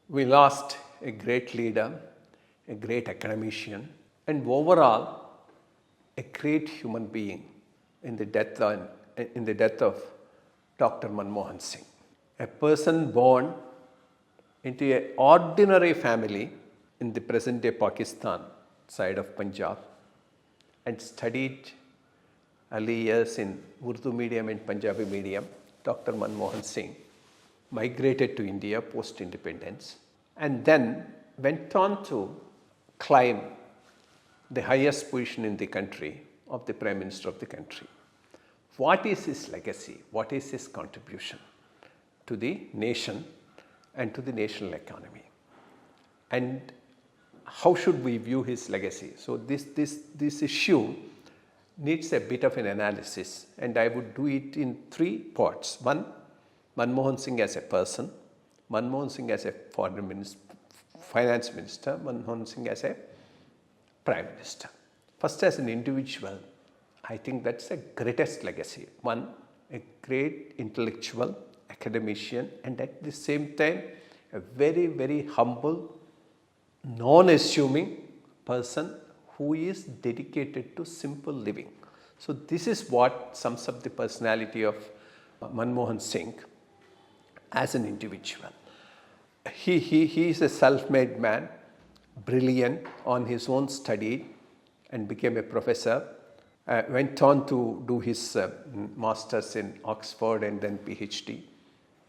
We lost a great leader, a great academician, and overall a great human being in the death of Dr. Manmohan Singh. A person born into an ordinary family in the present-day Pakistan side of Punjab and studied early years in Urdu medium and Punjabi medium. Dr. Manmohan Singh migrated to India post-independence and then went on to climb the highest position in the country of the Prime Minister of the country. What is his legacy? What is his contribution to the nation and to the national economy? And how should we view his legacy? So this issue needs a bit of an analysis, and I would do it in three parts. One, Manmohan Singh as a person, Manmohan Singh as a finance minister, Manmohan Singh as a prime minister. First, as an individual, I think that's the greatest legacy. One, a great intellectual, academician, and at the same time, a very, very humble, non-assuming person who is dedicated to simple living. So this is what sums up the personality of Manmohan Singh as an individual. He is a self-made man, brilliant on his own study, and became a professor. Went on to do his masters in Oxford and then PhD.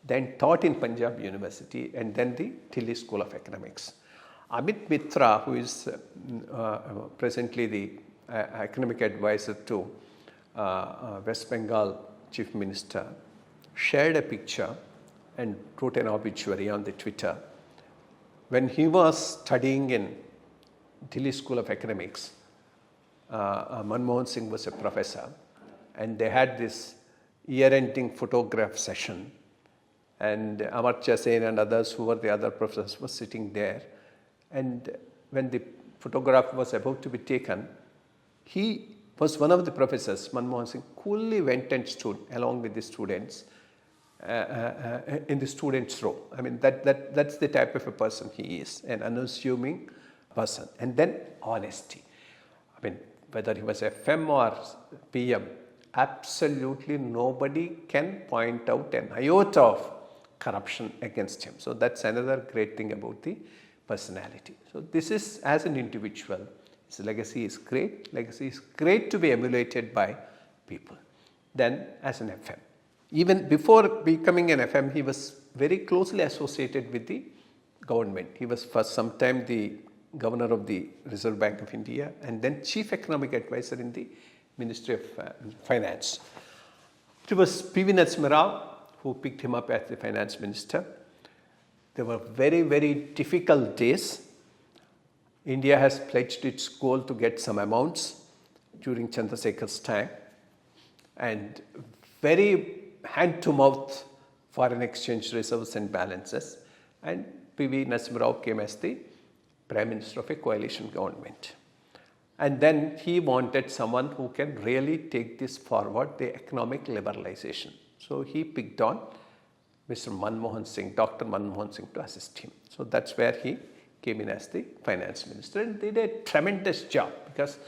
Then taught in Punjab University and then the Delhi School of Economics. Amit Mitra, who is presently the economic advisor to West Bengal Chief Minister, shared a picture and wrote an obituary on the Twitter. When he was studying in Delhi School of Economics, Manmohan Singh was a professor, and they had this year-ending photograph session, and Amartya Sen and others who were the other professors were sitting there. And when the photograph was about to be taken, he was one of the professors. Manmohan Singh coolly went and stood along with the students in the students' row. I mean, that's the type of a person he is, an unassuming person. And then honesty. I mean, whether he was FM or PM, absolutely nobody can point out an iota of corruption against him. So that's another great thing about the personality. So this is as an individual. His legacy is great. Legacy is great to be emulated by people. Then as an FM. Even before becoming an FM, he was very closely associated with the government. He was for some time the governor of the Reserve Bank of India and then chief economic advisor in the Ministry of Finance. It was P.V. Narasimha Rao who picked him up as the finance minister. There were very, very difficult days. India has pledged its goal to get some amounts during Chandrasekhar's time, and very hand-to-mouth foreign exchange reserves and balances. And P.V. Narasimha Rao came as the Prime Minister of a coalition government. And then he wanted someone who can really take this forward, the economic liberalization. So he picked on Mr. Manmohan Singh, Dr. Manmohan Singh, to assist him. So that's where he came in as the finance minister and did a tremendous job, because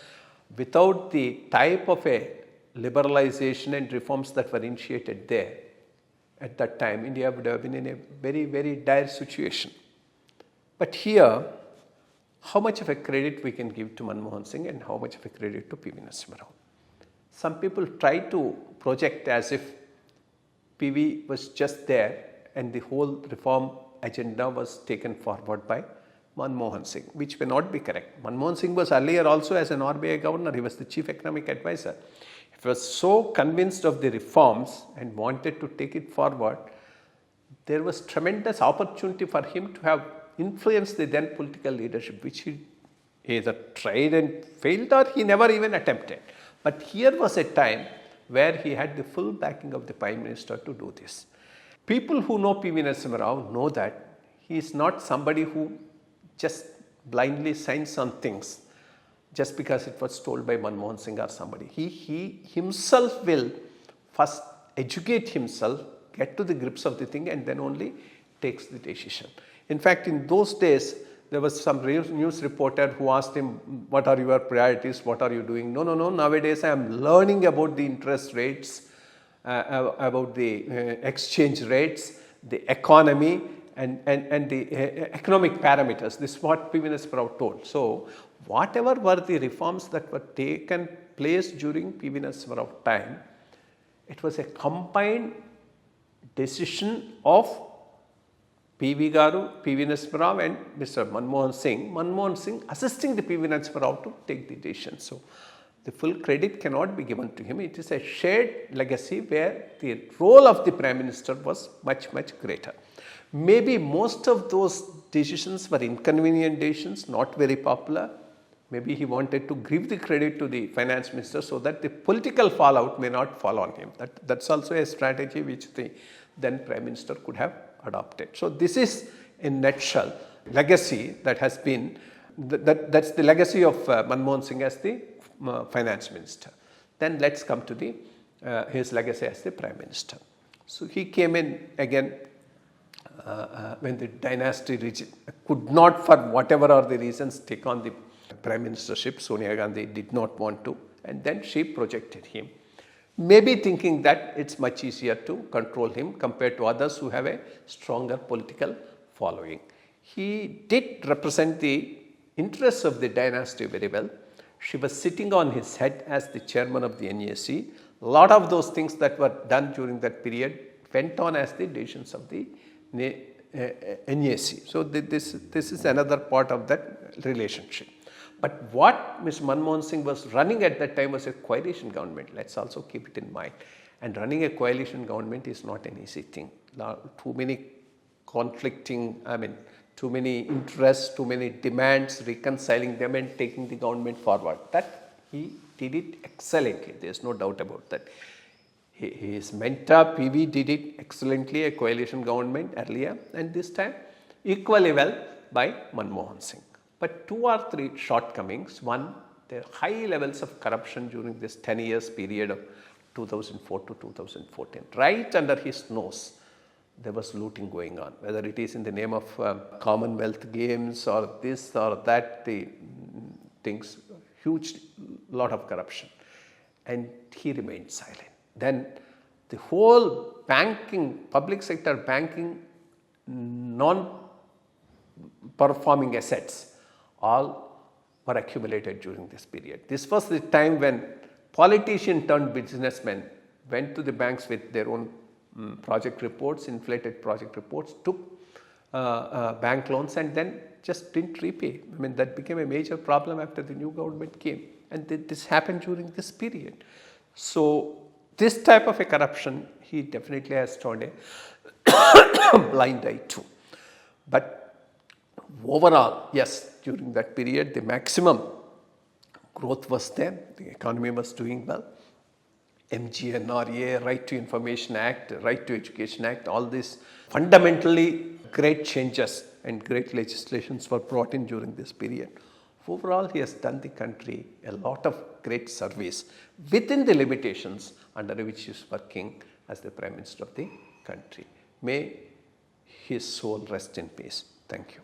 without the type of a liberalization and reforms that were initiated there at that time, India would have been in a very, very dire situation. But here, how much of a credit we can give to Manmohan Singh and how much of a credit to P.V. Narasimha Rao? Some people try to project as if P.V. was just there and the whole reform agenda was taken forward by Manmohan Singh, which may not be correct. Manmohan Singh was earlier also as an RBI governor. He was the chief economic advisor. He was so convinced of the reforms and wanted to take it forward, there was tremendous opportunity for him to have influenced the then political leadership, which he either tried and failed or he never even attempted. But here was a time where he had the full backing of the Prime Minister to do this. People who know P.V. Narasimha Rao know that he is not somebody who just blindly signs on things just because it was told by Manmohan Singh or somebody. He himself will first educate himself, get to the grips of the thing, and then only takes the decision. In fact, in those days, there was some news reporter who asked him, what are your priorities? What are you doing? No. Nowadays, I am learning about the interest rates, about the exchange rates, the economy, and the economic parameters. This is what P.V. Rao told. So, whatever were the reforms that were taken place during P.V. Rao time, it was a combined decision of P.V. Garu, P.V. Rao and Mr. Manmohan Singh. Manmohan Singh assisting the P.V. Rao to take the decision. So, the full credit cannot be given to him. It is a shared legacy where the role of the Prime Minister was much, much greater. Maybe most of those decisions were inconvenient decisions, not very popular. Maybe he wanted to give the credit to the Finance Minister so that the political fallout may not fall on him. That's also a strategy which the then Prime Minister could have adopted. So, this is in nutshell legacy that has been, that's the legacy of Manmohan Singh as the Finance Minister. Then let's come to the his legacy as the Prime Minister. So, he came in again when the dynasty could not, for whatever are the reasons, take on the Prime Ministership. Sonia Gandhi did not want to, and then she projected him. Maybe thinking that it's much easier to control him compared to others who have a stronger political following. He did represent the interests of the dynasty very well. She was sitting on his head as the chairman of the NAC. A lot of those things that were done during that period went on as the decisions of the NAC. So, this is another part of that relationship. But what Mr. Manmohan Singh was running at that time was a coalition government. Let's also keep it in mind. And running a coalition government is not an easy thing. Too many conflicting, too many interests, too many demands, reconciling them and taking the government forward. That he did it excellently. There is no doubt about that. His mentor PV did it excellently, a coalition government earlier, and this time equally well by Manmohan Singh. But 2 or 3 shortcomings. One, there are high levels of corruption during this 10 years period of 2004 to 2014. Right under his nose, there was looting going on, whether it is in the name of Commonwealth Games or this or that, the things, huge lot of corruption. And he remained silent. Then the whole banking, public sector banking, non-performing assets, all were accumulated during this period. This was the time when politician turned businessmen went to the banks with their own project reports, inflated project reports, took bank loans and then just didn't repay. That became a major problem after the new government came, and this happened during this period. So, this type of a corruption, he definitely has turned a blind eye to. But overall, yes, during that period, the maximum growth was there. The economy was doing well. MGNRA, Right to Information Act, Right to Education Act, all these fundamentally great changes and great legislations were brought in during this period. Overall, he has done the country a lot of great service within the limitations under which he is working as the Prime Minister of the country. May his soul rest in peace. Thank you.